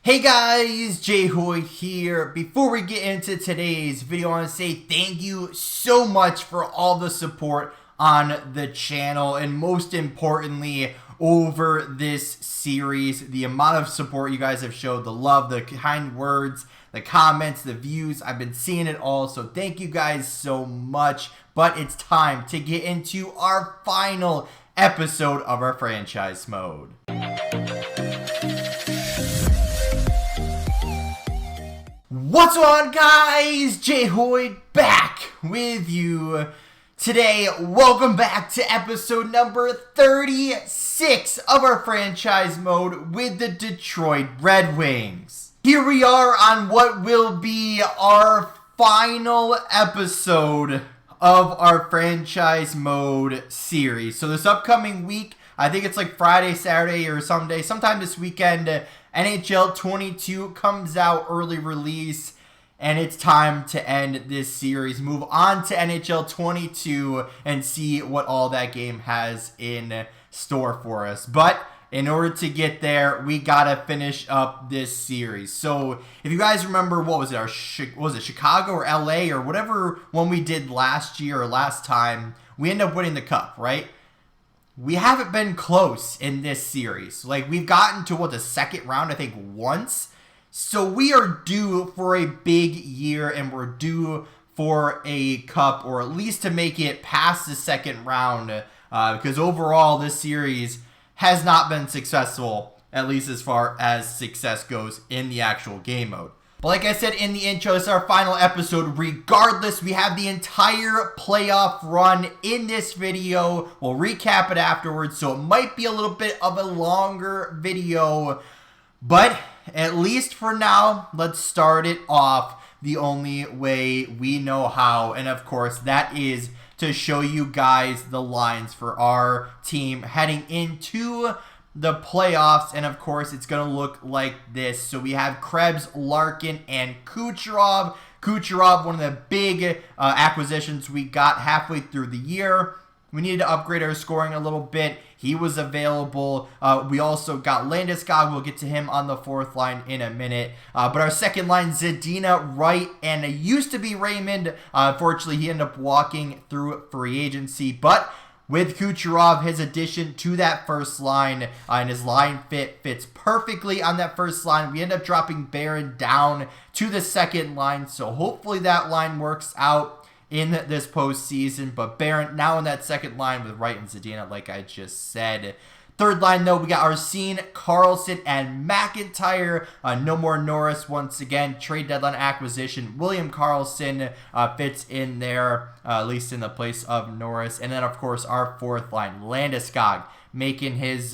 Hey guys, JHoyt here. Before we get into today's video, I want to say thank you so much for all the support on the channel, and most importantly, over this series. The amount of support you guys have showed, the love, the kind words, the comments, the views, I've been seeing it all, so thank you guys so much. But it's time to get into our final episode of our franchise mode. What's going on, guys? JHoyt back with you today. Welcome back to episode number 36 of our franchise mode with the Detroit Red Wings. Here we are on what will be our final episode of our franchise mode series. So this upcoming week, I think it's like Friday, Saturday, or sometime this weekend, NHL 22 comes out, early release, and it's time to end this series. Move on to NHL 22 and see what all that game has in store for us. But in order to get there, we gotta finish up this series. So if you guys remember, what was it, Chicago or LA or whatever one we did last year or last time, we ended up winning the cup, right? We haven't been close in this series. Like, we've gotten to, the second round, I think, once. So we are due for a big year, and we're due for a cup, or at least to make it past the second round, because overall, this series has not been successful, at least as far as success goes in the actual game mode. But like I said in the intro, this is our final episode. Regardless, we have the entire playoff run in this video. We'll recap it afterwards, so it might be a little bit of a longer video. But at least for now, let's start it off the only way we know how. And of course, that is to show you guys the lines for our team heading into the playoffs, and of course it's going to look like this. So we have Krebs, Larkin, and Kucherov. Kucherov, one of the big acquisitions we got halfway through the year. We needed to upgrade our scoring a little bit. He was available. We also got Landeskog. We'll get to him on the fourth line in a minute. But our second line, Zadina, Wright, and it used to be Raymond. Unfortunately, he ended up walking through free agency. But with Kucherov, his addition to that first line, and his line fits perfectly on that first line. We end up dropping Barron down to the second line, so hopefully that line works out in this postseason. But Barron now in that second line with Wright and Zadina, like I just said. Third line, though, we got Arsene, Carlson, and McIntyre. No more Norris once again. Trade deadline acquisition. William Karlsson fits in there, at least in the place of Norris. And then, of course, our fourth line, Landeskog, making his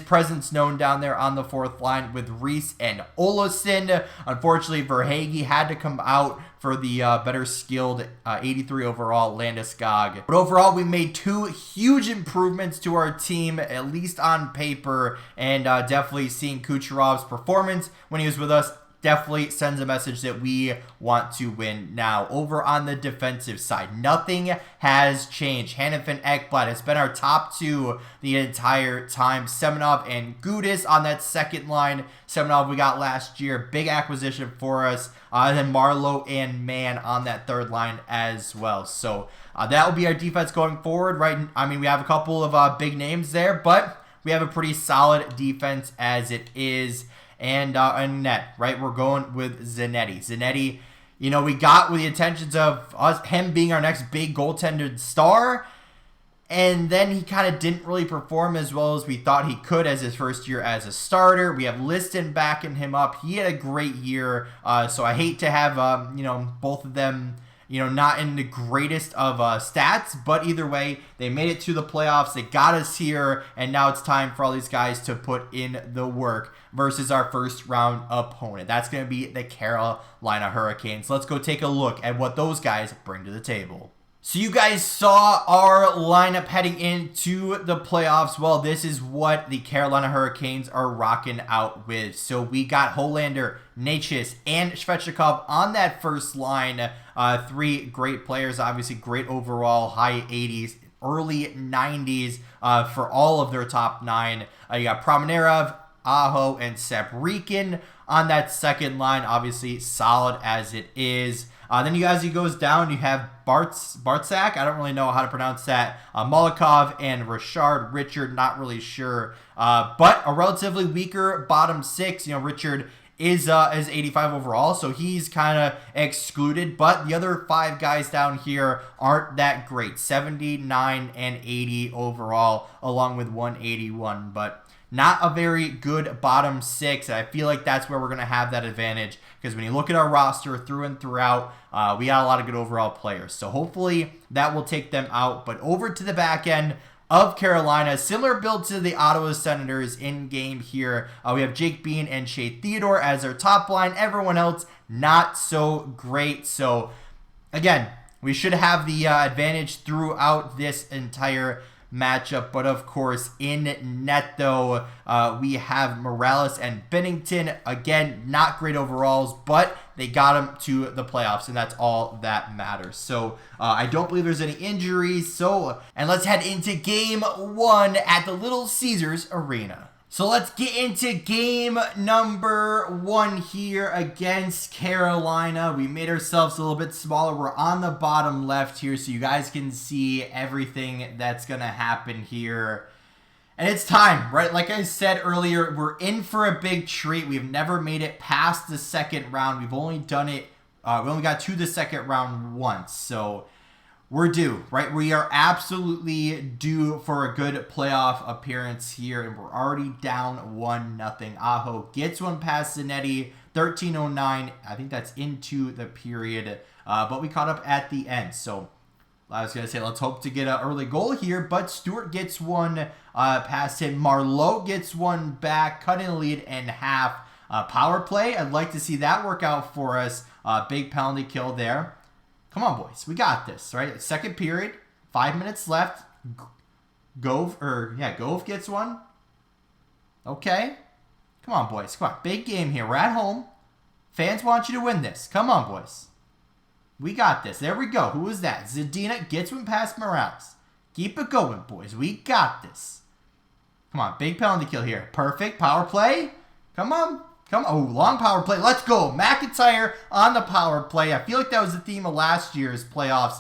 presence known down there on the fourth line with Reese and Olofsson. Unfortunately, Verhaeghe had to come out for the better skilled 83 overall Landeskog. But overall, we made two huge improvements to our team, at least on paper, and definitely seeing Kucherov's performance when he was with us definitely sends a message that we want to win now. Over on the defensive side, nothing has changed. Hanifin, Ekblad has been our top two the entire time. Semenov and Gudis on that second line. Semenov we got last year, big acquisition for us. And then Marlowe and Mann on that third line as well. So that will be our defense going forward, right? I mean, we have a couple of big names there, but we have a pretty solid defense as it is. And net, right? We're going with Zanetti. Zanetti, we got with the intentions of him being our next big goaltender star. And then he kind of didn't really perform as well as we thought he could as his first year as a starter. We have Liston backing him up. He had a great year. So I hate to have, both of them, not in the greatest of stats, but either way, they made it to the playoffs. They got us here, and now it's time for all these guys to put in the work versus our first round opponent. That's going to be the Carolina Hurricanes. Let's go take a look at what those guys bring to the table. So you guys saw our lineup heading into the playoffs. Well, this is what the Carolina Hurricanes are rocking out with. So we got Holander, Necas, and Svechnikov on that first line. Three great players, obviously great overall, high 80s, early 90s for all of their top nine. You got Promenarov, Aho, and Sabrikin on that second line. Obviously, solid as it is. Then as he goes down, you have Bartsak. I don't really know how to pronounce that. Molikov and Richard, not really sure. But a relatively weaker bottom six. Richard is 85 overall, so he's kind of excluded. But the other 5 guys down here aren't that great. 79 and 80 overall, along with 181. But not a very good bottom 6. And I feel like that's where we're going to have that advantage. Because when you look at our roster through and throughout, we got a lot of good overall players. So hopefully that will take them out. But over to the back end of Carolina, similar build to the Ottawa Senators in game here. We have Jake Bean and Shea Theodore as our top line. Everyone else not so great. So again, we should have the advantage throughout this entire matchup. But of course, in net though, we have Morales and Bennington. Again, not great overalls, but they got him to the playoffs, and that's all that matters. So I don't believe there's any injuries. And let's head into game 1 at the Little Caesars Arena. So let's get into game number 1 here against Carolina. We made ourselves a little bit smaller. We're on the bottom left here so you guys can see everything that's going to happen here. And it's time, right? Like I said earlier, we're in for a big treat. We've never made it past the second round. We've only done it, we only got to the second round once. So we're due, right? We are absolutely due for a good playoff appearance here, and we're already down 1-0. Aho gets one past Zanetti, 13:09. I think that's into the period, but we caught up at the end. So I was going to say, let's hope to get an early goal here, but Stewart gets one past him. Marleau gets one back, cutting the lead in half. Power play, I'd like to see that work out for us. Big penalty kill there. Come on, boys. We got this, right? Second period, 5 minutes left. Gove gets one. Okay. Come on, boys. Come on. Big game here. We're at home. Fans want you to win this. Come on, boys. We got this. There we go. Who is that? Zadina gets one past Morales. Keep it going, boys. We got this. Come on. Big penalty kill here. Perfect. Power play. Come on. Oh, long power play. Let's go. McIntyre on the power play. I feel like that was the theme of last year's playoffs.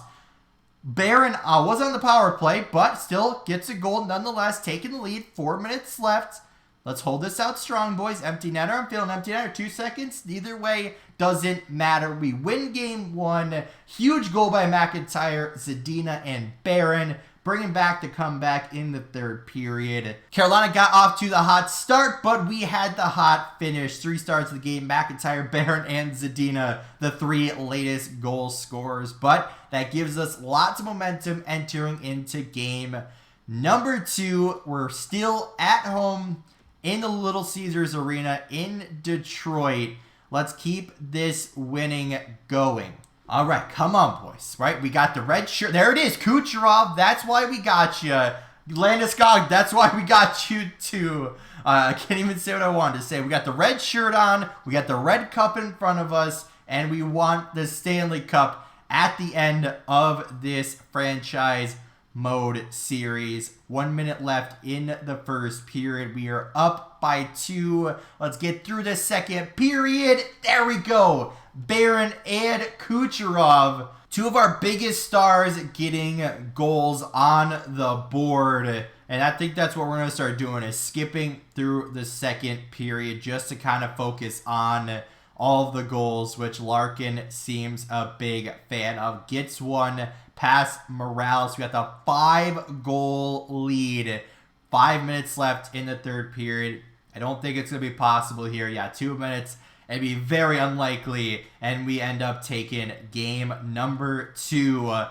Barron was on the power play, but still gets a goal nonetheless, taking the lead. 4 minutes left. Let's hold this out strong, boys. Empty netter. I'm feeling empty netter. 2 seconds. Either way, doesn't matter. We win game 1. Huge goal by McIntyre, Zadina, and Barron, bringing back the comeback in the third period. Carolina got off to the hot start, but we had the hot finish. 3 starts of the game. McIntyre, Barron, and Zadina, the 3 latest goal scorers. But that gives us lots of momentum entering into game number 2. We're still at home in the Little Caesars Arena in Detroit. Let's keep this winning going. All right, come on, boys, right? We got the red shirt. There it is, Kucherov. That's why we got you. Landeskog, that's why we got you, too. I can't even say what I wanted to say. We got the red shirt on. We got the red cup in front of us, and we want the Stanley Cup at the end of this franchise mode series. 1 minute left in the first period. We are up by 2. Let's get through the second period. There we go. Barron and Kucherov, 2 of our biggest stars, getting goals on the board. And I think that's what we're going to start doing, is skipping through the second period just to kind of focus on all of the goals, which Larkin seems a big fan of. Gets one past Morales. We got the 5-goal lead. 5 minutes left in the third period. I don't think it's going to be possible here. Yeah, 2 minutes. It'd be very unlikely. And we end up taking game number 2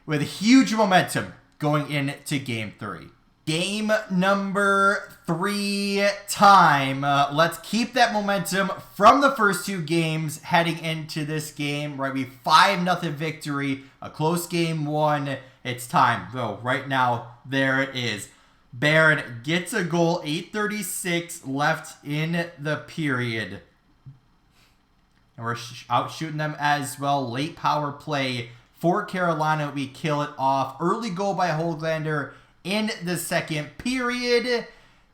with huge momentum going into game 3. Game number 3 time. Let's keep that momentum from the first 2 games heading into this game. Right, we 5-0 victory, a close game 1. It's time. So right now, there it is. Barron gets a goal, 8:36 left in the period. And we're out shooting them as well. Late power play for Carolina. We kill it off. Early goal by Höglander in the second period.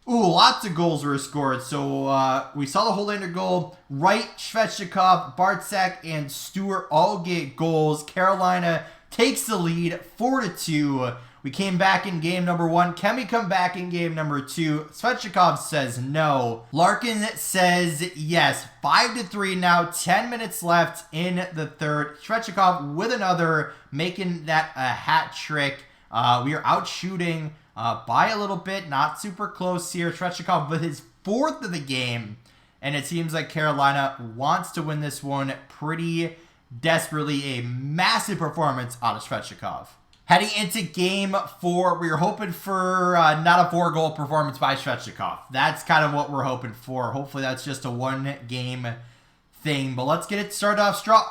Ooh, lots of goals were scored. So we saw the Holander goal. Wright, Svechnikov, Bartsak, and Stewart all get goals. Carolina takes the lead 4-2. We came back in game number 1. Can we come back in game number 2? Svechnikov says no. Larkin says yes. 5-3 now. 10 minutes left in the third. Svechnikov with another, making that a hat trick. We are out shooting by a little bit. Not super close here. Svechnikov with his 4th of the game. And it seems like Carolina wants to win this one pretty desperately. A massive performance out of Svechnikov. Heading into game 4, we were hoping for not a 4-goal performance by Svechnikov. That's kind of what we're hoping for. Hopefully that's just a 1-game thing. But let's get it started off strong.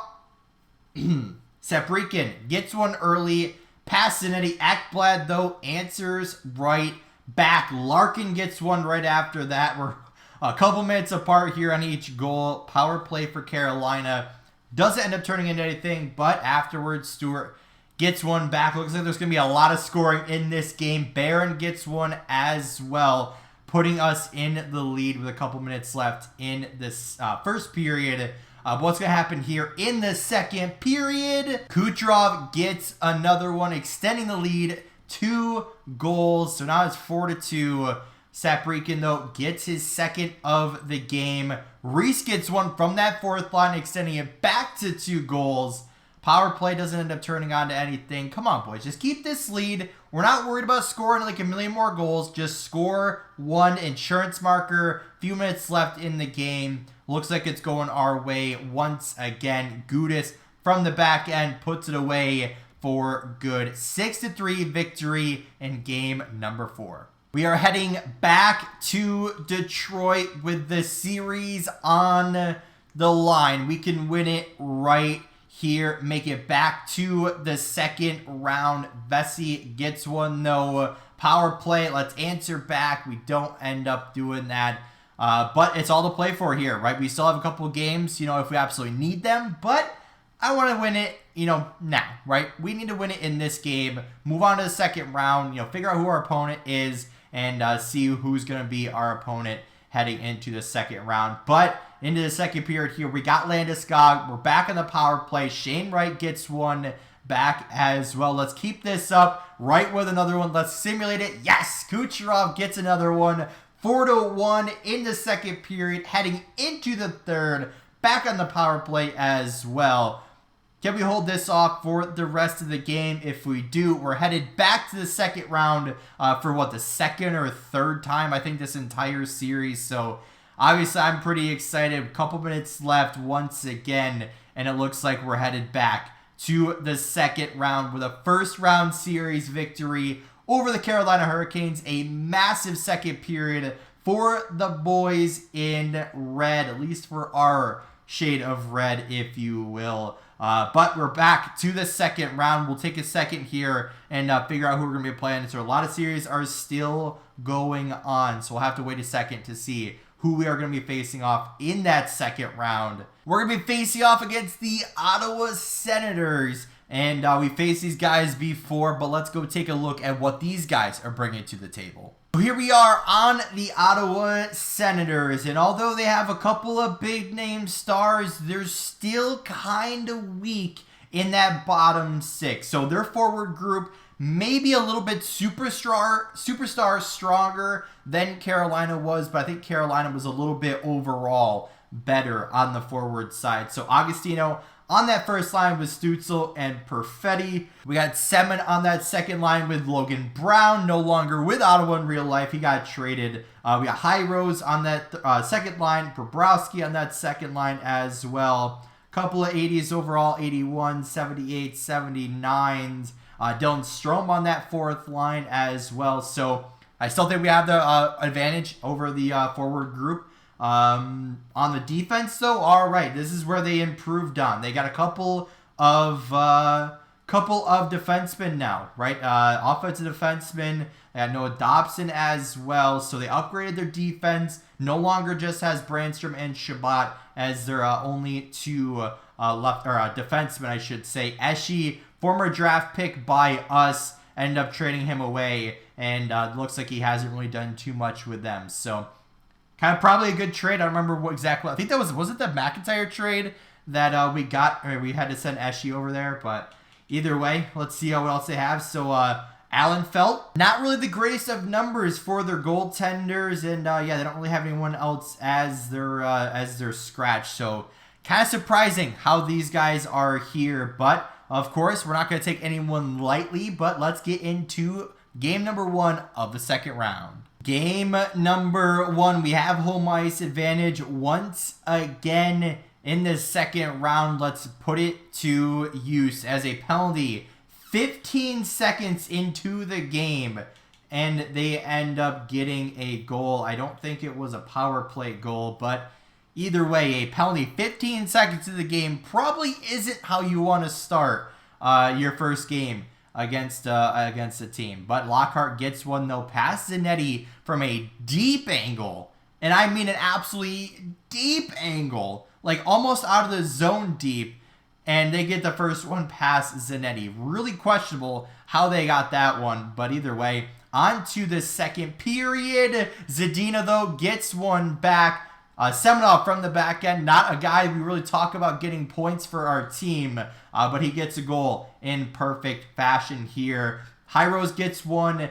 Saprikin gets one early. Pass Zanetti. Ekblad, though, answers right back. Larkin gets one right after that. We're a couple minutes apart here on each goal. Power play for Carolina. Doesn't end up turning into anything, but afterwards, Stewart gets one back. Looks like there's going to be a lot of scoring in this game. Barron gets one as well, putting us in the lead with a couple minutes left in this first period. What's going to happen here in the second period? Kucherov gets another one, extending the lead 2 goals. So now it's 4-2. Saprikin, though, gets his second of the game. Reese gets one from that 4th line, extending it back to 2 goals. Power play doesn't end up turning on to anything. Come on, boys. Just keep this lead. We're not worried about scoring like a million more goals. Just score 1 insurance marker. Few minutes left in the game. Looks like it's going our way once again. Gudis from the back end puts it away for good. 6-3 victory in game number 4. We are heading back to Detroit with the series on the line. We can win it right here, make it back to the second round. Vesey gets one though. Power play, let's answer back. We don't end up doing that. But it's all to play for here, right? We still have a couple of games, if we absolutely need them. But I want to win it, now, right? We need to win it in this game. Move on to the second round, figure out who our opponent is and see who's going to be our opponent heading into the second round. But into the second period here, we got Landeskog. We're back on the power play. Shane Wright gets one back as well. Let's keep this up. Wright with another one. Let's simulate it. Yes! Kucherov gets another one. 4-1 in the second period. Heading into the third. Back on the power play as well. Can we hold this off for the rest of the game? If we do, we're headed back to the second round for the second or third time, I think, this entire series. So obviously I'm pretty excited. A couple minutes left once again, and it looks like we're headed back to the second round with a first round series victory over the Carolina Hurricanes. A massive second period for the boys in red, at least for our shade of red, if you will. But we're back to the second round. We'll take a second here and figure out who we're going to be playing. So a lot of series are still going on, so we'll have to wait a second to see who we are going to be facing off in that second round. We're going to be facing off against the Ottawa Senators. And we faced these guys before, but let's go take a look at what these guys are bringing to the table. Here we are on the Ottawa Senators, and although they have a couple of big-name stars, they're still kind of weak in that bottom 6. So their forward group may be a little bit superstar stronger than Carolina was, but I think Carolina was a little bit overall better on the forward side. So Agostino on that first line with Stützle and Perfetti. We got Semin on that second line with Logan Brown, no longer with Ottawa in real life. He got traded. We got High Rose on that second line. Bobrovsky on that second line as well. Couple of 80s overall, 81, 78, 79s. Dylan Strome on that fourth line as well. So I still think we have the advantage over the forward group. On the defense, though, all right, this is where they improved on. They got a couple of defensemen now, right? Offensive defensemen. They got Noah Dobson as well, so they upgraded their defense. No longer just has Brandstrom and Shabbat as their only two defensemen, I should say. Eschi, former draft pick by us, ended up trading him away, and looks like he hasn't really done too much with them. So kind of probably a good trade. I don't remember what exactly. I think that was it the McIntyre trade that we got, or we had to send Eshy over there. But either way, let's see what else they have. So Allen Felt, not really the greatest of numbers for their goaltenders, and yeah, they don't really have anyone else as their scratch. So kind of surprising how these guys are here. But of course, we're not going to take anyone lightly. But let's get into game number 1 of the second round. Game number 1, we have home ice advantage once again in the second round. Let's put it to use as a penalty. 15 seconds into the game, and they end up getting a goal. I don't think it was a power play goal, but either way, a penalty 15 seconds into the game probably isn't how you want to start your first game against a team. But Lockhart gets one, though, past Zanetti from a deep angle. And I mean an absolutely deep angle. Like almost out of the zone deep. And they get the first one past Zanetti. Really questionable how they got that one. But either way, on to the second period. Zadina, though, gets one back. Semenov from the back end, not a guy we really talk about getting points for our team, but he gets a goal in perfect fashion here. Hyros gets one,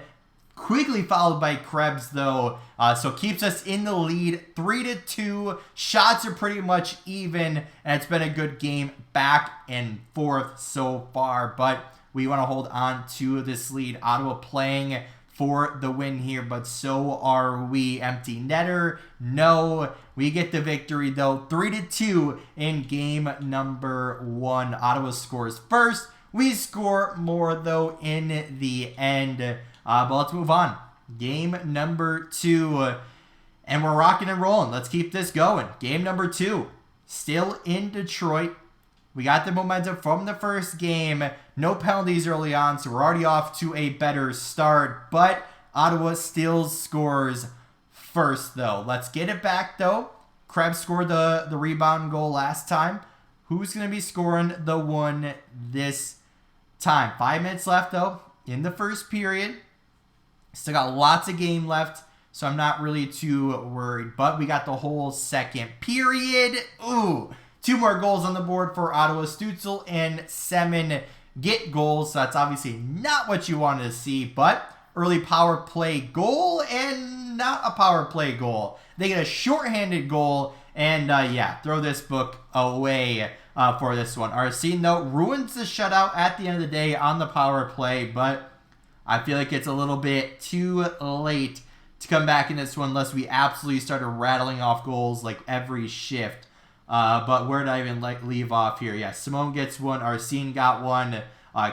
quickly followed by Krebs, though, so keeps us in the lead, 3-2. Shots are pretty much even, and it's been a good game back and forth so far, but we want to hold on to this lead. Ottawa playing for the win here, but so are we. Empty netter, no. We get the victory, though, 3-2 in game number 1. Ottawa scores first. We score more, though, in the end. But let's move on. Game number 2. And we're rocking and rolling. Let's keep this going. Game number 2. Still in Detroit. We got the momentum from the first game. No penalties early on, so we're already off to a better start. But Ottawa still scores first, though. Let's get it back, though. Krebs scored the rebound goal last time. Who's going to be scoring the one this time? 5 minutes left, though, in the first period. Still got lots of game left, so I'm not really too worried. But we got the whole second period. Ooh, 2 more goals on the board for Ottawa. Stützle and Semin get goals. So that's obviously not what you wanted to see, but early power play goal and not a power play goal. They get a shorthanded goal, and yeah, throw this book away for this one. Arsene, though, ruins the shutout at the end of the day on the power play, but I feel like it's a little bit too late to come back in this one unless we absolutely started rattling off goals like every shift. But where did I even leave off here? Yeah, Simone gets one. Arsene got one.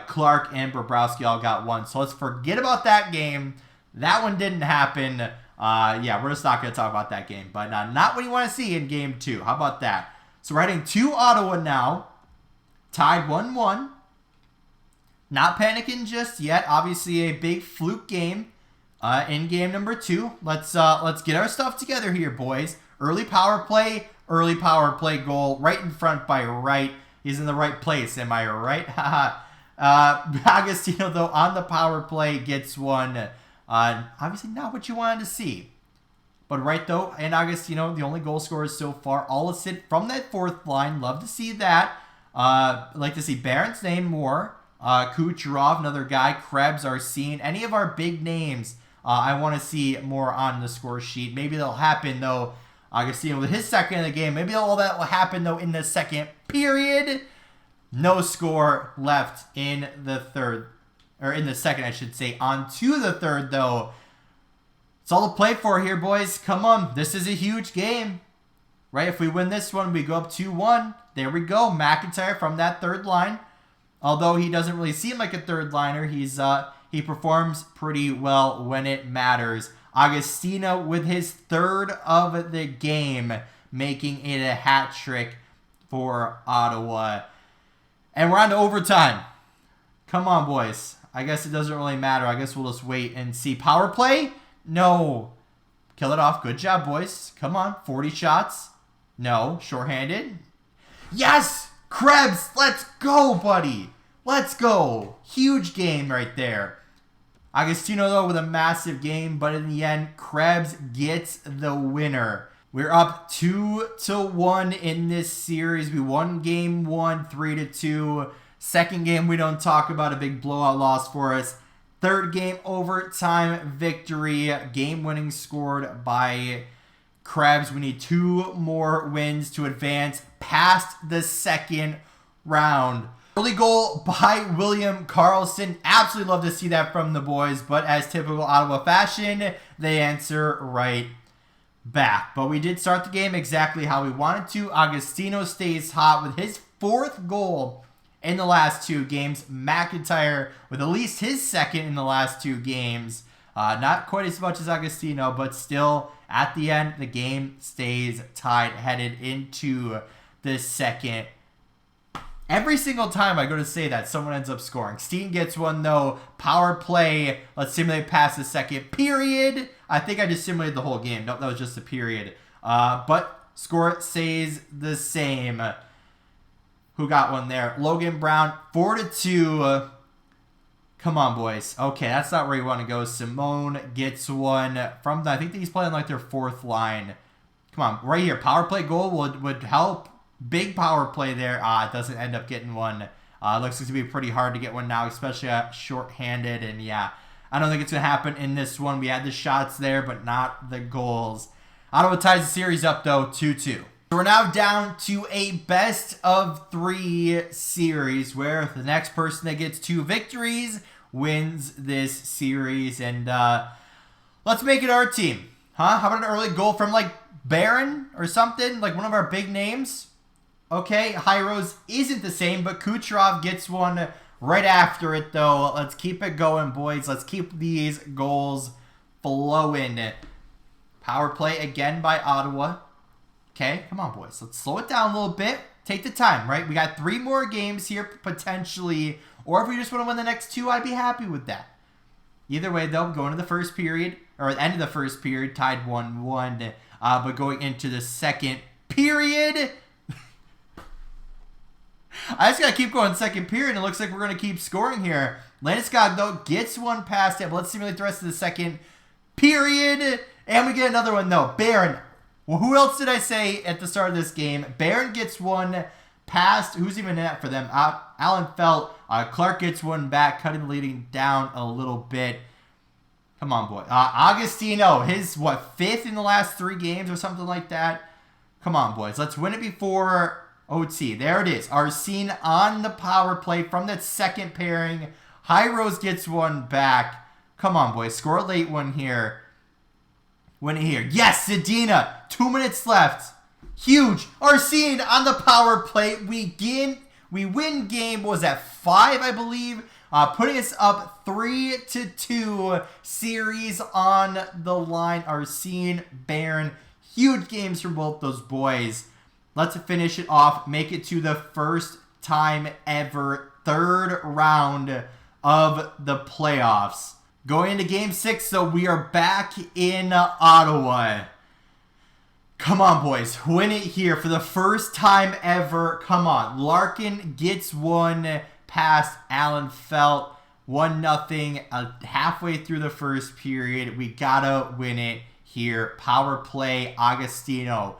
Clark and Bobrovsky all got one. So let's forget about that game. That one didn't happen. Yeah, we're just not going to talk about that game. But not what you want to see in game 2. How about that? So we're heading to Ottawa now. Tied 1-1. Not panicking just yet. Obviously a big fluke game in game number 2. Let's get our stuff together here, boys. Early power play goal right in front by Wright. He's in the right place, am I right? Agostino, though, on the power play gets one. Obviously not what you wanted to see. But Wright, though, and Agostino, the only goal scorers so far, all assist from that fourth line. Love to see that. Like to see Barron's name more. Kucherov, another guy. Krebs, Arsene. Any of our big names, I want to see more on the score sheet. Maybe that'll happen, though. Agostino with his second in the game. Maybe all that will happen, though, in the second period. No score left in the third. Or in the second, I should say. On to the third, though. It's all to play for here, boys. Come on. This is a huge game. Right? If we win this one, we go up 2-1. There we go. McIntyre from that third line. Although he doesn't really seem like a third liner, he performs pretty well when it matters. Agostino with his third of the game, making it a hat trick for Ottawa. And we're on to overtime. Come on, boys. I guess it doesn't really matter. I guess we'll just wait and see. Power play? No. Kill it off. Good job, boys. Come on. 40 shots. No. Shorthanded. Yes! Krebs, let's go, buddy. Let's go. Huge game right there. Agostino, though, with a massive game, but in the end, Krebs gets the winner. We're up 2-1 in this series. We won game 1, 3-2. Second game, we don't talk about, a big blowout loss for us. Third game, overtime victory. Game winning scored by Krebs. We need 2 more wins to advance past the second round. Early goal by William Karlsson. Absolutely love to see that from the boys, but as typical Ottawa fashion, they answer right back. But we did start the game exactly how we wanted to. Agostino stays hot with his 4th goal in the last 2 games. McIntyre with at least his 2nd in the last 2 games. Not quite as much as Agostino, but still at the end, the game stays tied, headed into the second. Every single time I go to say that, someone ends up scoring. Steen gets one, though. Power play. Let's simulate past the second period. I think I just simulated the whole game. Nope, that was just a period. But score stays the same. Who got one there? Logan Brown, 4-2. Come on, boys. Okay, that's not where you want to go. Simone gets one from, I think he's playing like their 4th line. Come on, right here. Power play goal would help. Big power play there. It doesn't end up getting one. Looks to be pretty hard to get one now, especially short-handed. And yeah, I don't think it's going to happen in this one. We had the shots there, but not the goals. Ottawa ties the series up, though, 2-2. So we're now down to a best-of-3 series where the next person that gets 2 victories wins this series. And let's make it our team. How about an early goal from, like, Barron or something? Like one of our big names? Okay, Hyros isn't the same, but Kucherov gets one right after it, though. Let's keep it going, boys. Let's keep these goals flowing. Power play again by Ottawa. Okay, come on, boys. Let's slow it down a little bit. Take the time, right? We got 3 more games here, potentially. Or if we just want to win the next 2, I'd be happy with that. Either way, though, going to the first period, or the end of the first period, tied 1-1. But going into the second period... I just got to keep going second period. It looks like we're going to keep scoring here. Landeskog, though, gets one past it. But let's simulate the rest of the second period. And we get another one, though. Barron. Well, who else did I say at the start of this game? Barron gets one past. Who's even in that for them? Alan Felt. Clark gets one back, cutting the leading down a little bit. Come on, boy. Agostino, his, 5th in the last 3 games or something like that? Come on, boys. Let's win it before... OT. There it is. Arsene on the power play from that second pairing. Hyros gets one back. Come on, boys. Score a late one here. Win it here. Yes, Zadina. 2 minutes left. Huge. Arsene on the power play. We win game, what was that, 5, I believe? Putting us up 3-2. Series on the line. Arsene, Barron. Huge games for both those boys. Let's finish it off. Make it to the first time ever 3rd round of the playoffs. Going into Game 6, so we are back in Ottawa. Come on, boys. Win it here for the first time ever. Come on. Larkin gets one past Alan Felt. 1-0. Halfway through the first period. We gotta win it here. Power play, Agostino.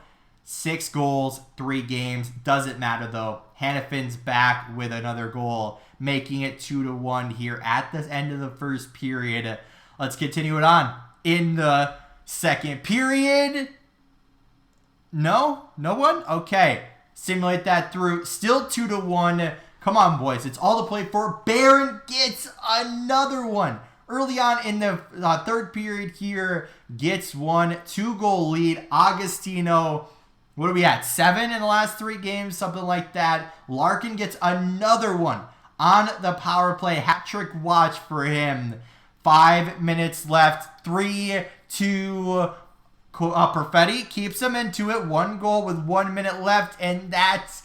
6 goals, 3 games. Doesn't matter, though. Hannafin's back with another goal, making it 2-1 here at the end of the first period. Let's continue it on in the second period. No? No one? Okay. Simulate that through. Still 2-1. Come on, boys. It's all to play for. Barron gets another one. Early on in the third period here, gets one. 2-goal lead. Agostino... What are we at? 7 in the last 3 games, something like that. Larkin gets another one on the power play. Hat-trick watch for him. 5 minutes left. 3-2. Perfetti keeps him into it. 1 goal with 1 minute left. And that's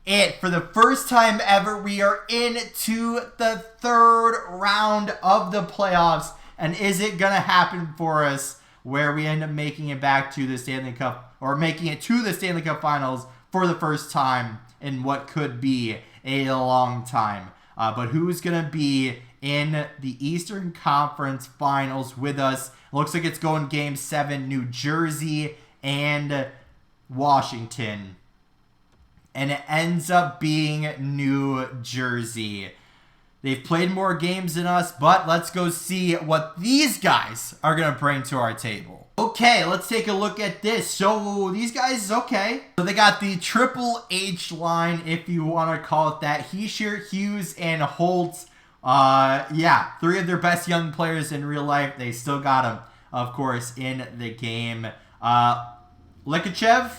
it. For the first time ever, we are into the 3rd round of the playoffs. And is it going to happen for us where we end up making it back to the Stanley Cup, or making it to the Stanley Cup Finals for the first time in what could be a long time? But who's going to be in the Eastern Conference Finals with us. Looks like it's going Game 7, New Jersey and Washington. And it ends up being New Jersey. They've played more games than us, but let's go see what these guys are going to bring to our table. Okay, let's take a look at this. So these guys, okay. So they got the Triple H line, if you want to call it that. Hischier, Hughes, and Holtz. Yeah, 3 of their best young players in real life. They still got them, of course, in the game. Likachev,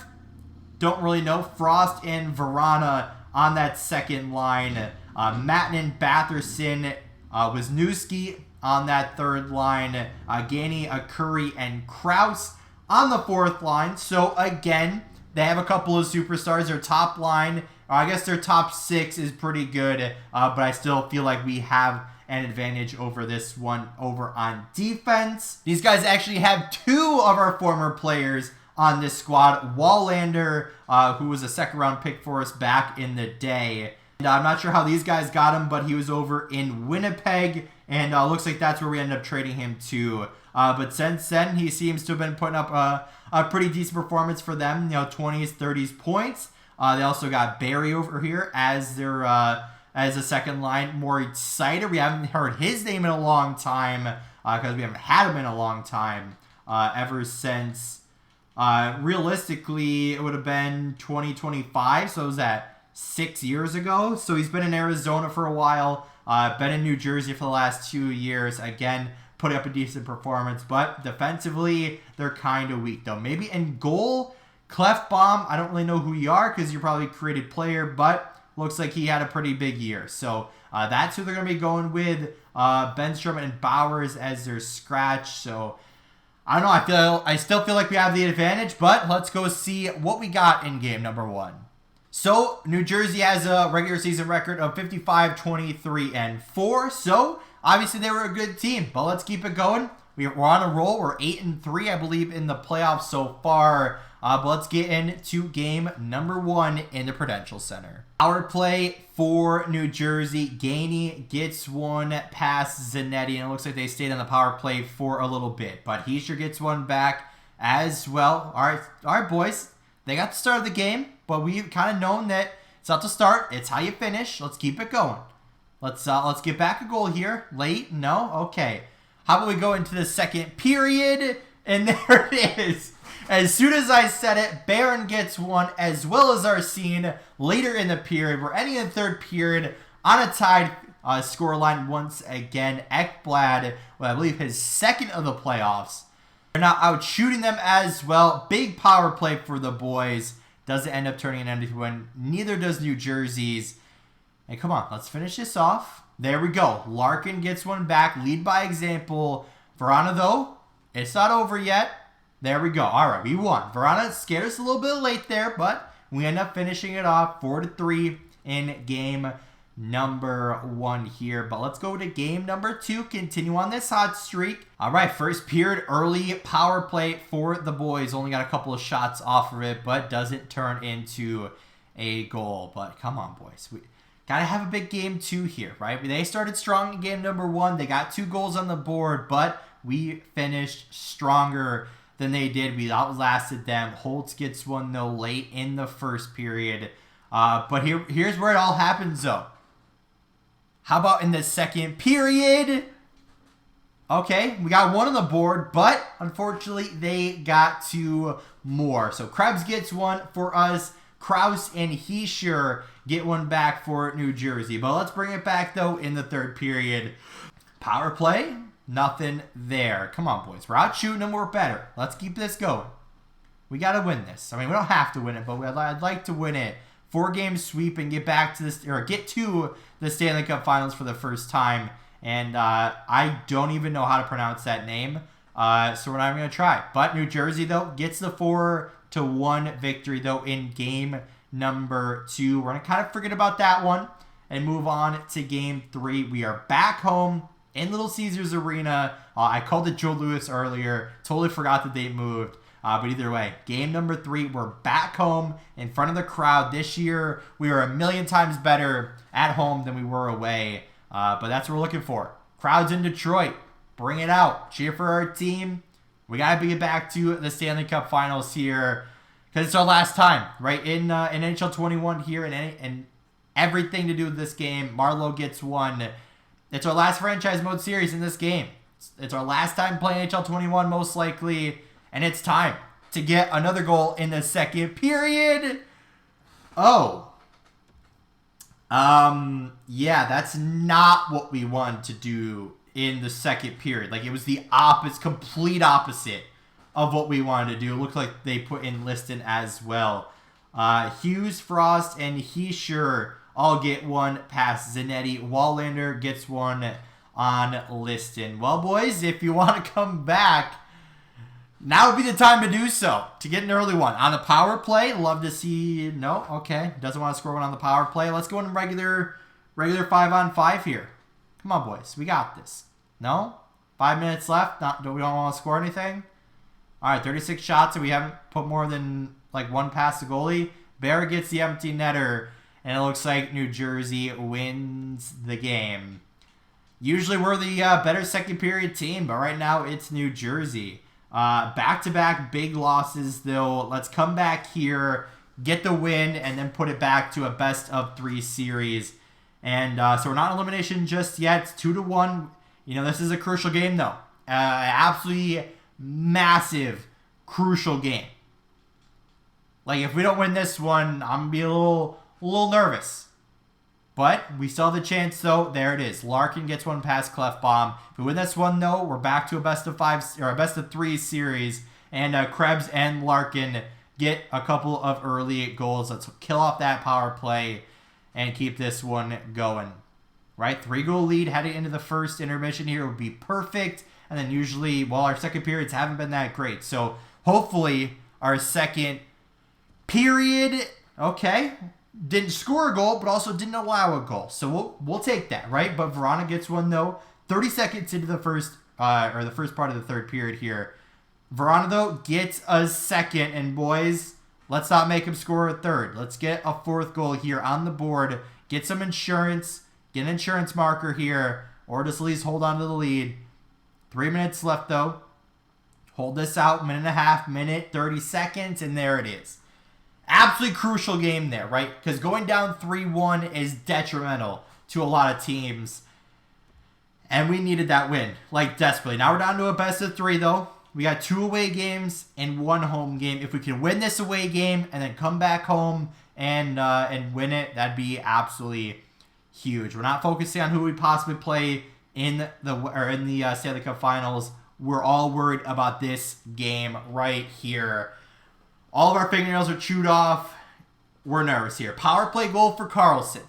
don't really know. Frost and Vrana on that second line. Mattinen, Batherson, Wisniewski on that third line. Gainey, Curry, and Krause on the fourth line. So again, they have a couple of superstars. Their top line, I guess their top 6 is pretty good, but I still feel like we have an advantage over this one over on defense. These guys actually have 2 of our former players on this squad. Wallander, who was a second-round pick for us back in the day. And I'm not sure how these guys got him, but he was over in Winnipeg, and looks like that's where we ended up trading him to. But since then, he seems to have been putting up a pretty decent performance for them, 20s, 30s points. They also got Barry over here as their as a second line. Moritz Seider, we haven't heard his name in a long time because we haven't had him in a long time ever since. Realistically, it would have been 2025, so it was that 6 years ago. So he's been in Arizona for a while, been in New Jersey for the last 2 years. Again, putting up a decent performance, but defensively, they're kind of weak, though. Maybe in goal, Clefbaum, I don't really know who you are because you're probably a created player, but looks like he had a pretty big year. So that's who they're going to be going with. Benstrom and Bowers as their scratch. So I don't know. I still feel like we have the advantage, but let's go see what we got in game number 1. So, New Jersey has a regular season record of 55, 23, and 4. So, obviously, they were a good team. But let's keep it going. We're on a roll. We're 8-3, I believe, in the playoffs so far. But let's get into game number 1 in the Prudential Center. Power play for New Jersey. Gainey gets one past Zanetti, and it looks like they stayed on the power play for a little bit. But Hischier gets one back as well. All right, boys. They got the start of the game. But we've kind of known that it's not the start, it's how you finish. Let's keep it going. Let's get back a goal here. Late? No? Okay. How about we go into the second period? And there it is. As soon as I said it, Barron gets one, as well as Arsene later in the period. We're ending the third period on a tied scoreline once again. Ekblad, well, I believe his second of the playoffs. They're now out shooting them as well. Big power play for the boys. Doesn't end up turning into one. Neither does New Jersey's. And come on, let's finish this off. There we go. Larkin gets one back. Lead by example. Vrana, though, it's not over yet. There we go. All right, we won. Vrana scared us a little bit late there, but we end up finishing it off 4-3 in game number 1 here. But let's go to game number 2. Continue on this hot streak. All right, first period, early power play for the boys. Only got a couple of shots off of it, but doesn't turn into a goal. But come on, boys. We got to have a big game 2 here, right? They started strong in game number 1. They got 2 goals on the board, but we finished stronger than they did. We outlasted them. Holtz gets one, though, late in the first period. But here's where it all happens, though. How about in the second period? Okay, we got 1 on the board, but unfortunately they got 2 more. So Krebs gets one for us. Krause and Hischier get one back for New Jersey. But let's bring it back, though, in the third period. Power play, nothing there. Come on, boys. We're out shooting them. We're better. Let's keep this going. We got to win this. I mean, we don't have to win it, but I'd like to win it. 4-game sweep and get back to this, or get to the Stanley Cup Finals for the first time. And I don't even know how to pronounce that name, so we're not even going to try. But New Jersey, though, gets the 4-1 victory, though, in game number 2. We're going to kind of forget about that one and move on to game 3. We are back home in Little Caesars Arena. I called it Joe Louis earlier. Totally forgot the date moved. But either way, game number 3, we're back home in front of the crowd. This year, we are a million times better at home than we were away. But that's what we're looking for. Crowds in Detroit. Bring it out. Cheer for our team. We got to get back to the Stanley Cup Finals here because it's our last time, right? In NHL 21 here and everything to do with this game. Marleau gets one. It's our last franchise mode series in this game. It's our last time playing NHL 21 most likely. And it's time to get another goal in the second period. Oh. Yeah, that's not what we wanted to do in the second period. Like, it was the complete opposite of what we wanted to do. It looked like they put in Liston as well. Hughes, Frost, and Heischer all get one past Zanetti. Wallander gets one on Liston. Well, boys, if you want to come back, now would be the time to do so, to get an early one. On the power play, love to see... No? Okay. Doesn't want to score one on the power play. Let's go in regular 5-on-5 here. Come on, boys. We got this. No? 5 minutes left. We don't want to score anything? All right, 36 shots, and we haven't put more than like one past the goalie. Bear gets the empty netter, and it looks like New Jersey wins the game. Usually we're the better second period team, but right now it's New Jersey. Back-to-back big losses, though. Let's come back here, get the win, and then put it back to a best-of-3 series. And so we're not in elimination just yet. It's 2-1. You know, this is a crucial game, though. Absolutely massive, crucial game. Like, if we don't win this one, I'm going to be a little nervous. But we still have the chance, though. There it is. Larkin gets one past Clefbaum. If we win this one, though, we're back to a best-of-5 or a best-of-3 series. And Krebs and Larkin get a couple of early goals. Let's kill off that power play and keep this one going. Right? 3-goal lead heading into the first intermission here would be perfect. And then usually, well, our second periods haven't been that great. So hopefully our second period, okay, didn't score a goal, but also didn't allow a goal. So we'll take that, right? But Verona gets one, though. 30 seconds into the first part of the third period here. Verona, though, gets a second. And, boys, let's not make him score a third. Let's get a fourth goal here on the board. Get some insurance. Get an insurance marker here. Or just at least hold on to the lead. 3 minutes left, though. Hold this out. Minute 30 seconds. And there it is. Absolutely crucial game there, right? Because going down 3-1 is detrimental to a lot of teams. And we needed that win, like, desperately. Now we're down to a best-of-3, though. We got 2 away games and 1 home game. If we can win this away game and then come back home and win it, that'd be absolutely huge. We're not focusing on who we possibly play in the Stanley Cup Finals. We're all worried about this game right here. All of our fingernails are chewed off. We're nervous here. Power play goal for Carlson.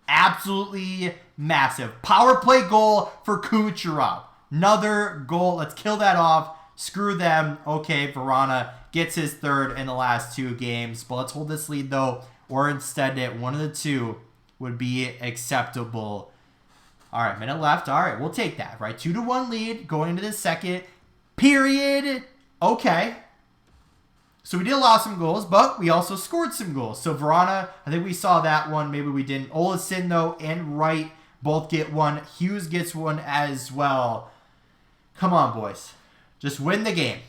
Absolutely massive. Power play goal for Kucherov. Another goal. Let's kill that off. Screw them. Okay, Verona gets his third in the last 2 games. But let's hold this lead, though. Or instead, one of the two would be acceptable. All right, minute left. All right, we'll take that, right? 2-1 lead going into the second period. Okay. So we did allow some goals, but we also scored some goals. So Verona, I think we saw that one. Maybe we didn't. Olesen, though, and Wright both get one. Hughes gets one as well. Come on, boys. Just win the game.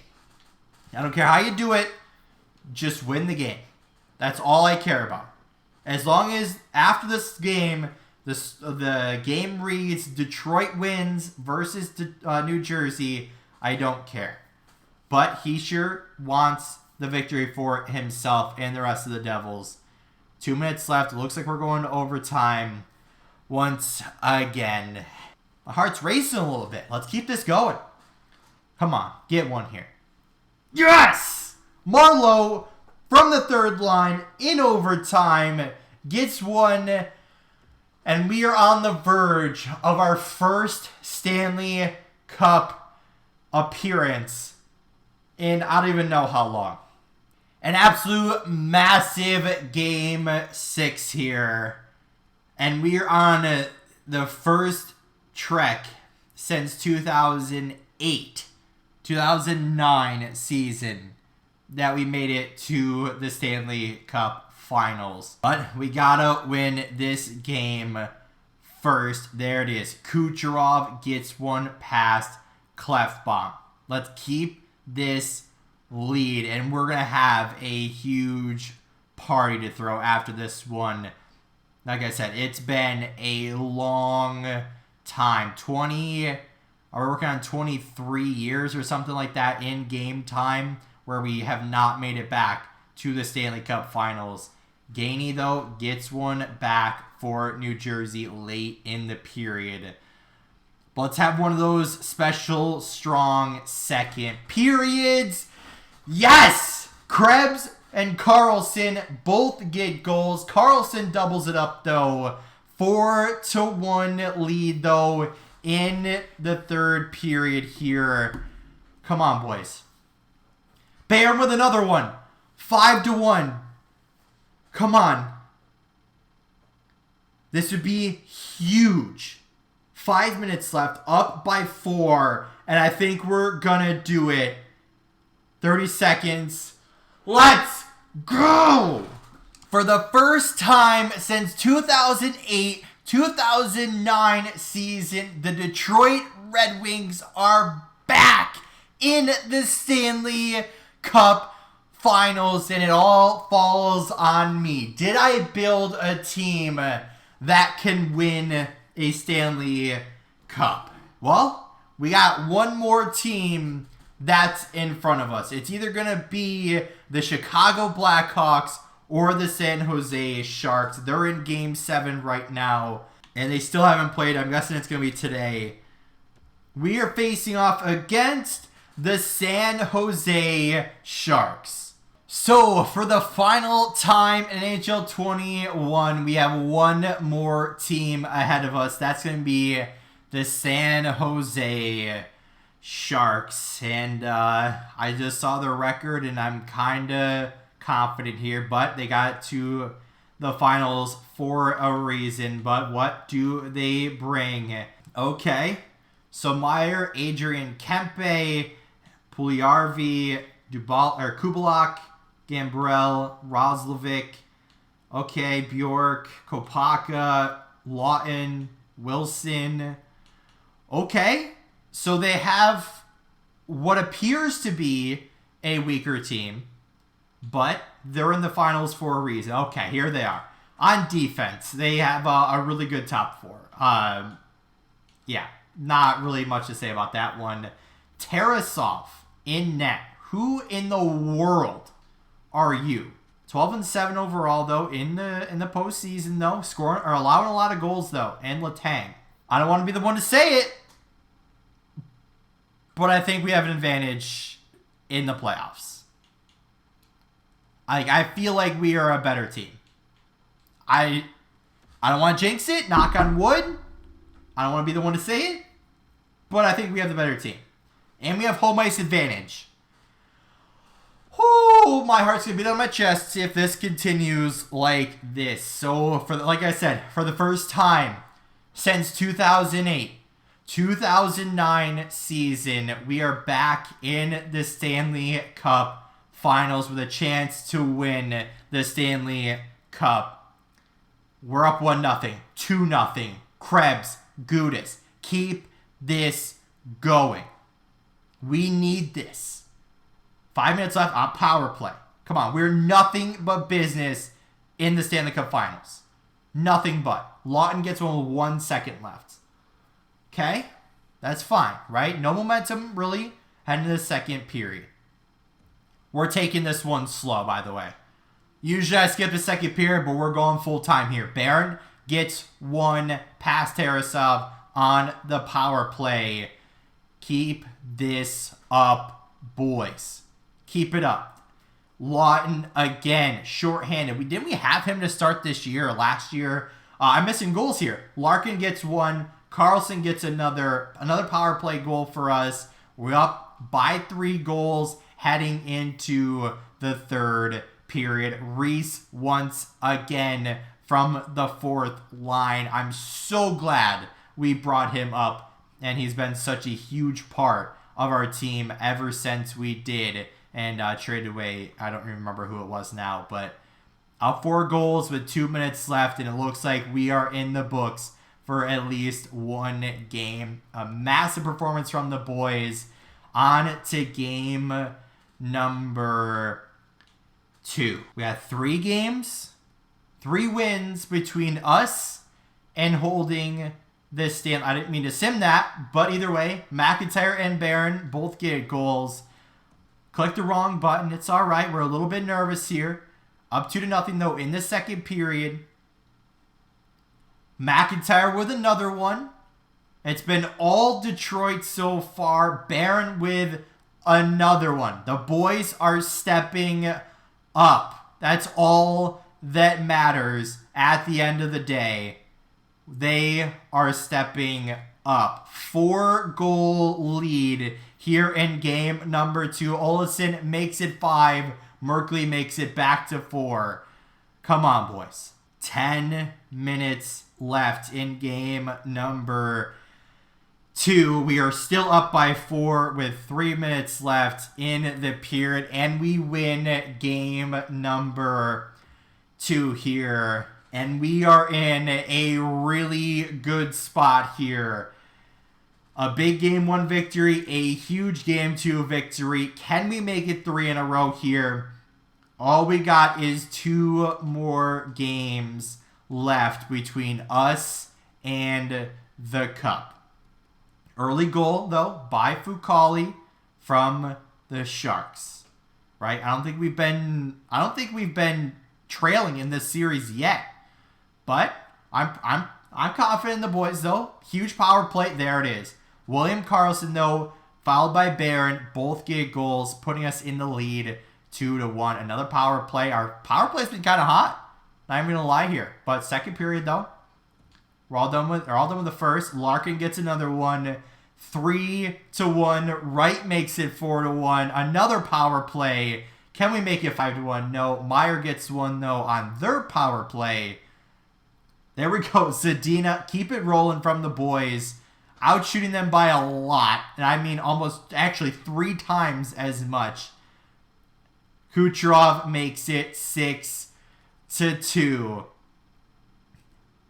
I don't care how you do it. Just win the game. That's all I care about. As long as after this game, the game reads Detroit wins versus New Jersey, I don't care. But he sure wants the victory for himself and the rest of the Devils. 2 minutes left. It looks like we're going to overtime once again. My heart's racing a little bit. Let's keep this going. Come on. Get one here. Yes! Marleau from the third line in overtime gets one. And we are on the verge of our first Stanley Cup appearance in I don't even know how long. An absolute massive game 6 here. And we are on the first trek since 2008-2009 season that we made it to the Stanley Cup Finals. But we gotta win this game first. There it is. Kucherov gets one past Klefbom. Let's keep this lead, and we're going to have a huge party to throw after this one. Like I said, it's been a long time. We're working on 23 years or something like that in game time where we have not made it back to the Stanley Cup Finals. Gainey, though, gets one back for New Jersey late in the period. But let's have one of those special, strong second periods. Yes! Krebs and Carlson both get goals. Carlson doubles it up, though. 4-1 lead, though, in the third period here. Come on, boys. Bayern with another one. 5-1. Come on. This would be huge. 5 minutes left, up by 4, and I think we're gonna do it. 30 seconds. Let's go! For the first time since 2008-2009 season, the Detroit Red Wings are back in the Stanley Cup Finals, and it all falls on me. Did I build a team that can win a Stanley Cup? Well, we got one more team that's in front of us. It's either going to be the Chicago Blackhawks or the San Jose Sharks. They're in Game 7 right now, and they still haven't played. I'm guessing it's going to be today. We are facing off against the San Jose Sharks. So, for the final time in NHL 21, we have one more team ahead of us. That's going to be the San Jose Sharks. And I just saw their record, and I'm kind of confident here. But they got to the finals for a reason. But what do they bring? Okay. So, Meyer, Adrian Kempe, Puljujarvi, Kubalak, Gambrell, Roslovic, okay, Bjork, Kopaka, Lawton, Wilson. Okay, so they have what appears to be a weaker team, but they're in the finals for a reason. Okay, here they are. On defense, they have a really good top four. Yeah, not really much to say about that one. Tarasov in net. Who in the world are you? 12-7 overall, though, in the postseason, though. Scoring or allowing a lot of goals, though. And Letang. I don't want to be the one to say it, but I think we have an advantage in the playoffs. I feel like we are a better team. I don't want to jinx it, knock on wood. I don't want to be the one to say it, but I think we have the better team. And we have home ice advantage. Oh, my heart's going to beat on my chest if this continues like this. So, like I said, for the first time since 2008-2009 season, we are back in the Stanley Cup Finals with a chance to win the Stanley Cup. We're up 1-0, 2-0. Krebs, Gudas, keep this going. We need this. 5 minutes left on power play. Come on, we're nothing but business in the Stanley Cup Finals. Nothing but. Lawton gets one with 1 second left. Okay? That's fine, right? No momentum, really, heading to the second period. We're taking this one slow, by the way. Usually I skip the second period, but we're going full time here. Barron gets one past Tarasov on the power play. Keep this up, boys. Keep it up. Lawton, again, shorthanded. Didn't we have him to start this year or last year? I'm missing goals here. Larkin gets one. Carlson gets another power play goal for us. We're up by 3 goals heading into the third period. Reese once again from the fourth line. I'm so glad we brought him up, and he's been such a huge part of our team ever since we did and traded away, I don't remember who it was now, but up 4 goals with 2 minutes left, and it looks like we are in the books for at least one game. A massive performance from the boys. On to game number 2. We had 3 games, 3 wins between us and holding this stand. I didn't mean to sim that, but either way, McIntyre and Barron both get goals. Clicked the wrong button. It's all right. We're a little bit nervous here. Up 2-0 though in the second period. McIntyre with another one. It's been all Detroit so far. Barron with another one. The boys are stepping up. That's all that matters at the end of the day. They are stepping up. 4-goal lead here in game number 2. Olesen makes it 5. Merkley makes it back to 4. Come on, boys. 10 minutes left in game number 2. We are still up by 4 with 3 minutes left in the period, and we win game number 2 here. And we are in a really good spot here. A big game 1 victory, a huge game 2 victory. Can we make it 3 in a row here? All we got is 2 more games left between us and the Cup. Early goal, though, by Fucali from the Sharks. Right? I don't think we've been trailing in this series yet. But I'm confident in the boys, though. Huge power play. There it is. William Karlsson, though, followed by Barron. Both get goals, putting us in the lead 2-1. Another power play. Our power play's been kind of hot. Not even gonna lie here. But second period, though, we're all done with the first. Larkin gets another one. 3-1. Wright makes it 4-1. Another power play. Can we make it 5-1? No. Meyer gets one, though, on their power play. There we go. Zadina, keep it rolling from the boys. Outshooting them by a lot. And I mean almost, actually 3 times as much. Kucherov makes it 6-2.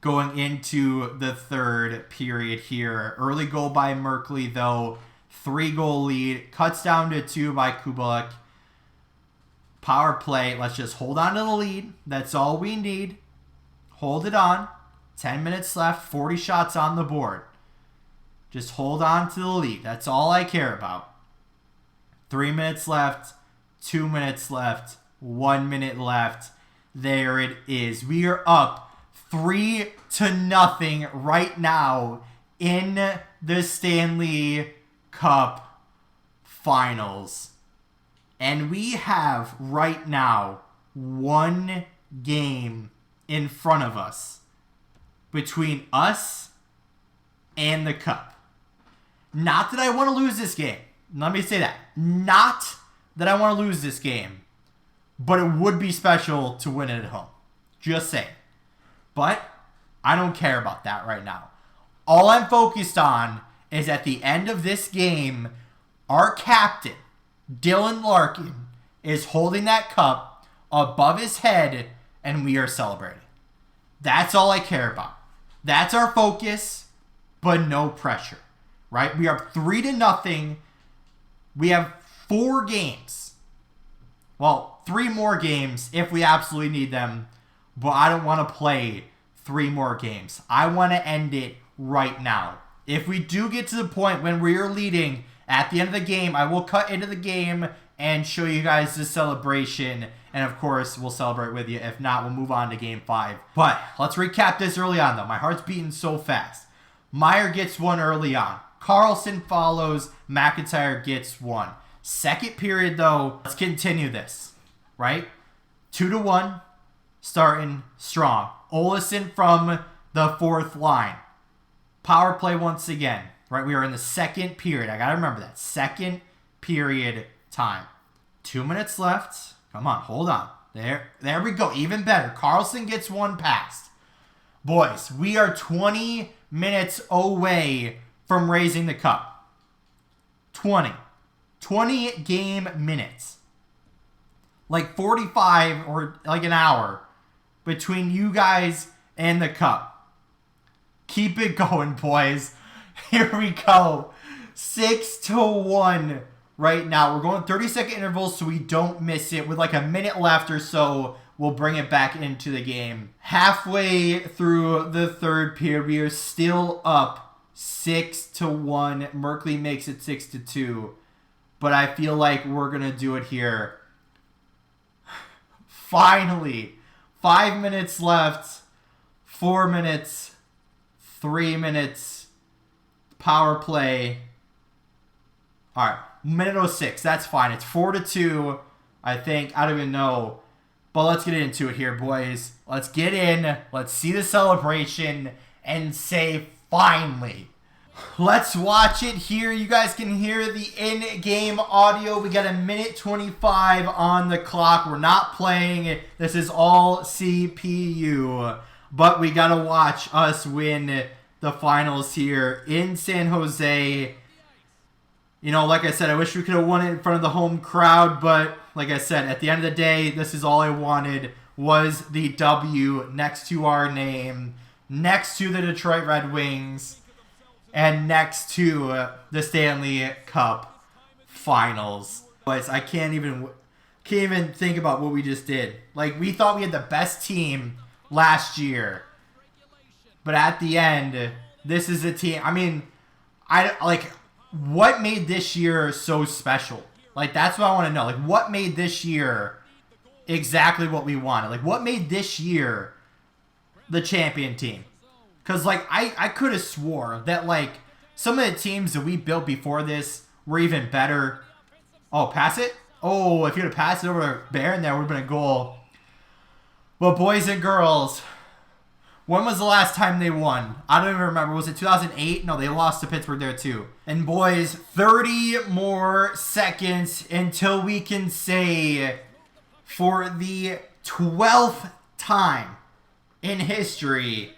Going into the third period here. Early goal by Merkley, though. 3-goal lead. Cuts down to 2 by Kubalek. Power play. Let's just hold on to the lead. That's all we need. Hold it on. 10 minutes left. 40 shots on the board. Just hold on to the lead. That's all I care about. 3 minutes left. 2 minutes left. 1 minute left. There it is. We are up 3-0 right now in the Stanley Cup Finals. And we have right now 1 game in front of us between us and the Cup. Not that I want to lose this game. Let me say that. Not that I want to lose this game. But it would be special to win it at home. Just saying. But I don't care about that right now. All I'm focused on is at the end of this game, our captain, Dylan Larkin, is holding that cup above his head and we are celebrating. That's all I care about. That's our focus, but no pressure. Right? We are 3-0. We have 4 games. Well, 3 more games if we absolutely need them. But I don't want to play 3 more games. I want to end it right now. If we do get to the point when we are leading at the end of the game, I will cut into the game and show you guys the celebration. And of course, we'll celebrate with you. If not, we'll move on to game 5. But let's recap this early on, though. My heart's beating so fast. Meyer gets one early on. Karlsson follows. McIntyre gets one. Second period, though, let's continue this. Right? 2-1. Starting strong. Olesen from the 4th line. Power play once again. Right? We are in the second period. I got to remember that. Second period time. 2 minutes left. Come on. Hold on. There we go. Even better. Karlsson gets one passed. Boys, we are 20 minutes away from raising the cup. 20 game minutes. Like 45 or like an hour between you guys and the cup. Keep it going, boys. Here we go. 6-1 right now. We're going 30-second intervals so we don't miss it. With like a minute left or so, we'll bring it back into the game. Halfway through the third period, we are still up 6-1. Merkley makes it 6-2. But I feel like we're going to do it here. Finally. 5 minutes left. 4 minutes. 3 minutes. Power play. Alright. Minute 06. That's fine. It's 4-2. I think. I don't even know. But let's get into it here, boys. Let's get in. Let's see the celebration. And say finally. Let's watch it here. You guys can hear the in-game audio. We got a minute 25 on the clock. We're not playing. This is all CPU. But we got to watch us win the finals here in San Jose. You know, like I said, I wish we could have won it in front of the home crowd. But like I said, at the end of the day, this is all I wanted was the W next to our name, next to the Detroit Red Wings, and next to the Stanley Cup Finals. Boys, I can't even think about what we just did. Like, we thought we had the best team last year. But at the end, this is a team. I mean, what made this year so special? Like, that's what I want to know. Like, what made this year exactly what we wanted? Like, what made this year the champion team? Because, like, I could have swore that, like, some of the teams that we built before this were even better. Oh, pass it? Oh, if you would have passed it over to Barron, that would have been a goal. But, boys and girls, when was the last time they won? I don't even remember. Was it 2008? No, they lost to Pittsburgh there, too. And, boys, 30 more seconds until we can say, for the 12th time in history,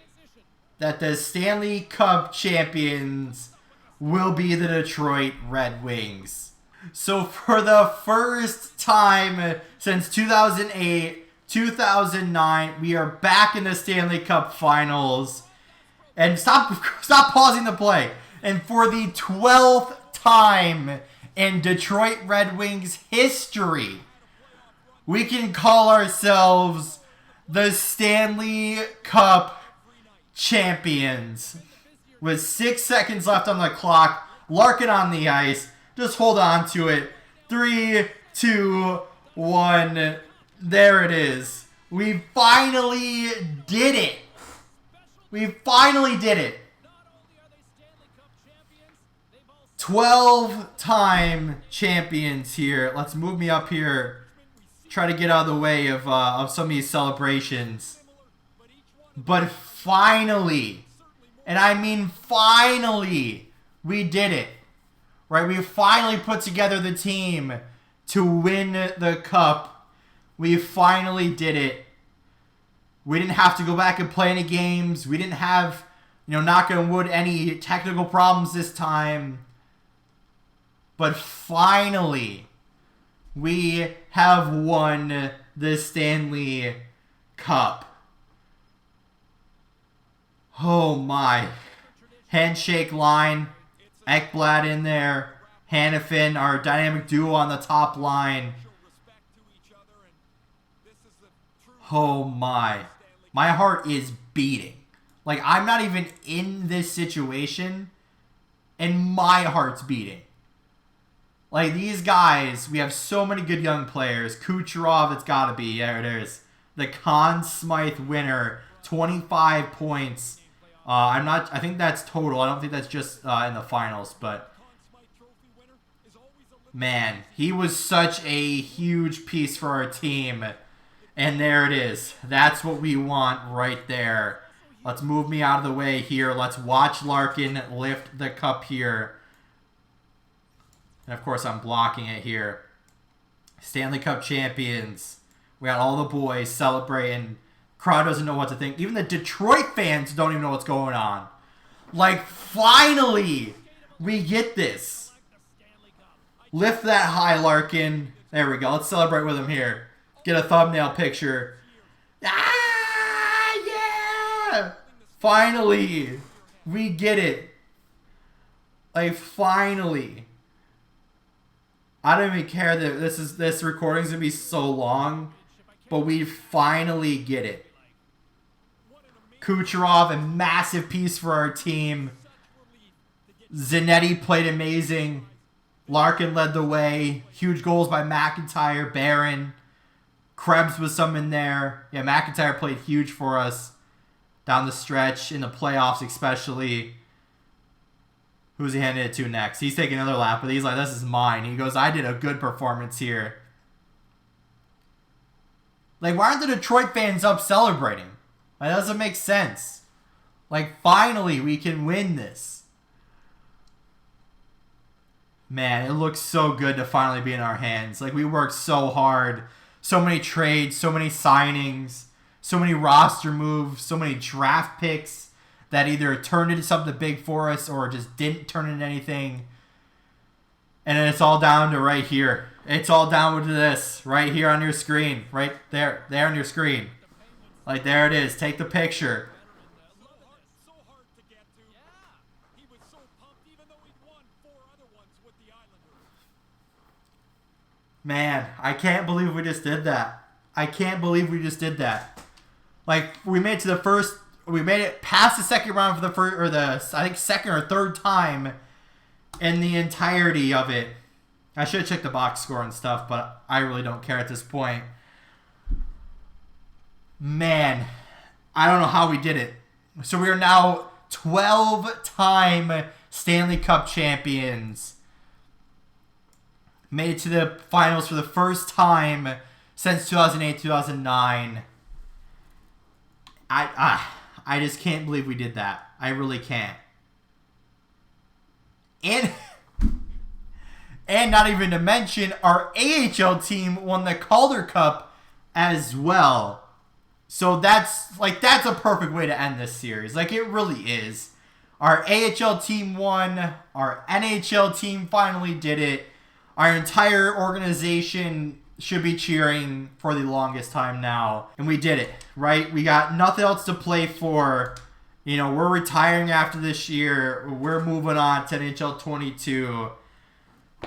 that the Stanley Cup Champions will be the Detroit Red Wings. So for the first time since 2008, 2009, we are back in the Stanley Cup Finals. And stop pausing the play. And for the 12th time in Detroit Red Wings history, we can call ourselves the Stanley Cup Champions. With 6 seconds left on the clock, Larkin on the ice. Just hold on to it. 3, 2, 1. There it is. We finally did it. We finally did it. 12-time champions here. Let's move me up here. Try to get out of the way of some of these celebrations. But finally, and I mean finally, we did it. Right? We finally put together the team to win the cup. We finally did it. We didn't have to go back and play any games. We didn't have, knock on wood, any technical problems this time. But finally, we have won the Stanley Cup. Oh my. Handshake line. Ekblad in there. Hanifin, our dynamic duo on the top line. Oh my. My heart is beating. Like, I'm not even in this situation, and my heart's beating. Like, these guys, we have so many good young players. Kucherov, it's got to be. There it is. The Conn Smythe winner. 25 points. I think that's total. I don't think that's just in the finals, but man, he was such a huge piece for our team. And there it is. That's what we want right there. Let's move me out of the way here. Let's watch Larkin lift the cup here. And of course, I'm blocking it here. Stanley Cup champions. We got all the boys celebrating. Crowd doesn't know what to think. Even the Detroit fans don't even know what's going on. Like, finally, we get this. Lift that high, Larkin. There we go. Let's celebrate with him here. Get a thumbnail picture. Ah, yeah! Finally. We get it. Like, finally. I don't even care that this recording's gonna be so long, but we finally get it. Kucherov, a massive piece for our team. Zanetti played amazing. Larkin led the way. Huge goals by McIntyre, Barron. Krebs was some in there. Yeah, McIntyre played huge for us down the stretch, in the playoffs especially. Who's he handing it to next? He's taking another lap, but he's like, this is mine. He goes, I did a good performance here. Like, why aren't the Detroit fans up celebrating? That doesn't make sense. Like, finally, we can win this. Man, it looks so good to finally be in our hands. Like, we worked so hard. So many trades, so many signings, so many roster moves, so many draft picks that either turned into something big for us or just didn't turn into anything. And then it's all down to right here. It's all down to this right here on your screen. Right there on your screen. Like, there it is. Take the picture. Man, I can't believe we just did that. I can't believe we just did that. Like, we made it to the first, we made it past the second round for the first, or the, I think, second or third time in the entirety of it. I should have checked the box score and stuff, but I really don't care at this point. Man, I don't know how we did it. So we are now 12-time Stanley Cup champions. Made it to the finals for the first time since 2008-2009. I just can't believe we did that. I really can't. And not even to mention, our AHL team won the Calder Cup as well. So that's a perfect way to end this series. Like, it really is. Our AHL team won. Our NHL team finally did it. Our entire organization should be cheering for the longest time now. And we did it, right? We got nothing else to play for. You know, we're retiring after this year. We're moving on to NHL 22.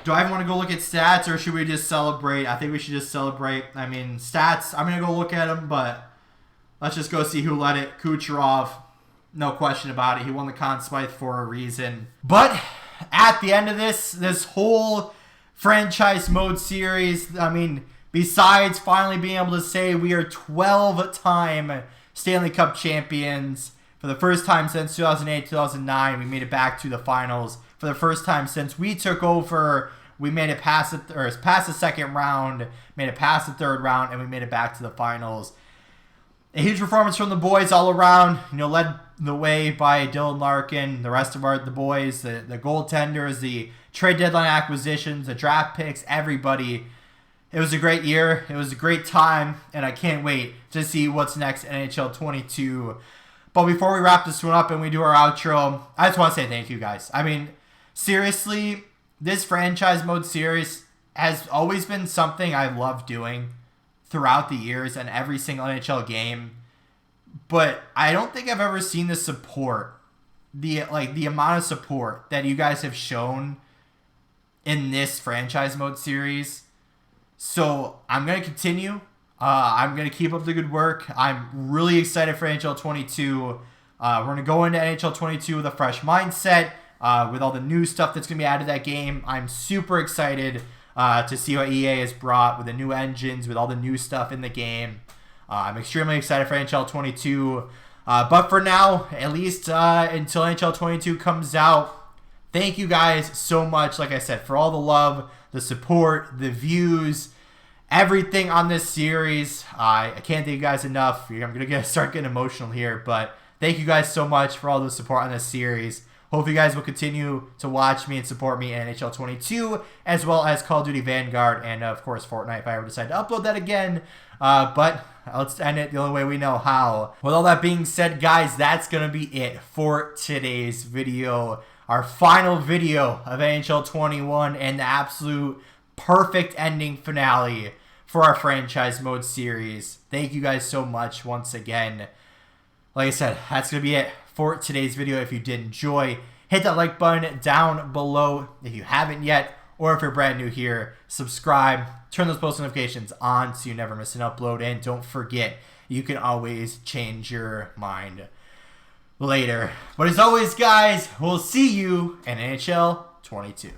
Do I want to go look at stats, or should we just celebrate? I think we should just celebrate. I mean, stats, I'm going to go look at them, but let's just go see who led it. Kucherov, no question about it. He won the Conn Smythe for a reason. But at the end of this whole franchise mode series, I mean, besides finally being able to say we are 12-time Stanley Cup champions for the first time since 2008-2009, we made it back to the finals. For the first time since we took over, we made it past the second round, made it past the third round, and we made it back to the finals. A huge performance from the boys all around, you know, led the way by Dylan Larkin, the rest of the boys, the goaltenders, the trade deadline acquisitions, the draft picks, everybody. It was a great year. It was a great time, and I can't wait to see what's next in NHL 22. But before we wrap this one up and we do our outro, I just want to say thank you, guys. I mean, seriously, this franchise mode series has always been something I love doing throughout the years and every single NHL game. But I don't think I've ever seen the support, the amount of support that you guys have shown in this franchise mode series. So I'm going to continue. I'm going to keep up the good work. I'm really excited for NHL 22. We're going to go into NHL 22 with a fresh mindset, with all the new stuff that's going to be added to that game. I'm super excited to see what EA has brought with the new engines, with all the new stuff in the game. I'm extremely excited for NHL 22. But for now, at least until NHL 22 comes out, thank you guys so much, like I said, for all the love, the support, the views, everything on this series. I can't thank you guys enough. I'm going to start getting emotional here, but thank you guys so much for all the support on this series. Hope you guys will continue to watch me and support me in NHL 22, as well as Call of Duty Vanguard, and of course Fortnite if I ever decide to upload that again. But let's end it the only way we know how. With all that being said, guys, that's going to be it for today's video. Our final video of NHL 21 and the absolute perfect ending finale for our franchise mode series. Thank you guys so much once again. like I said, that's going to be it for today's video. If you did enjoy, hit that like button down below if you haven't yet, or if you're brand new here, subscribe, turn those post notifications on so you never miss an upload, and don't forget, you can always change your mind later. But as always, guys, we'll see you in NHL 22.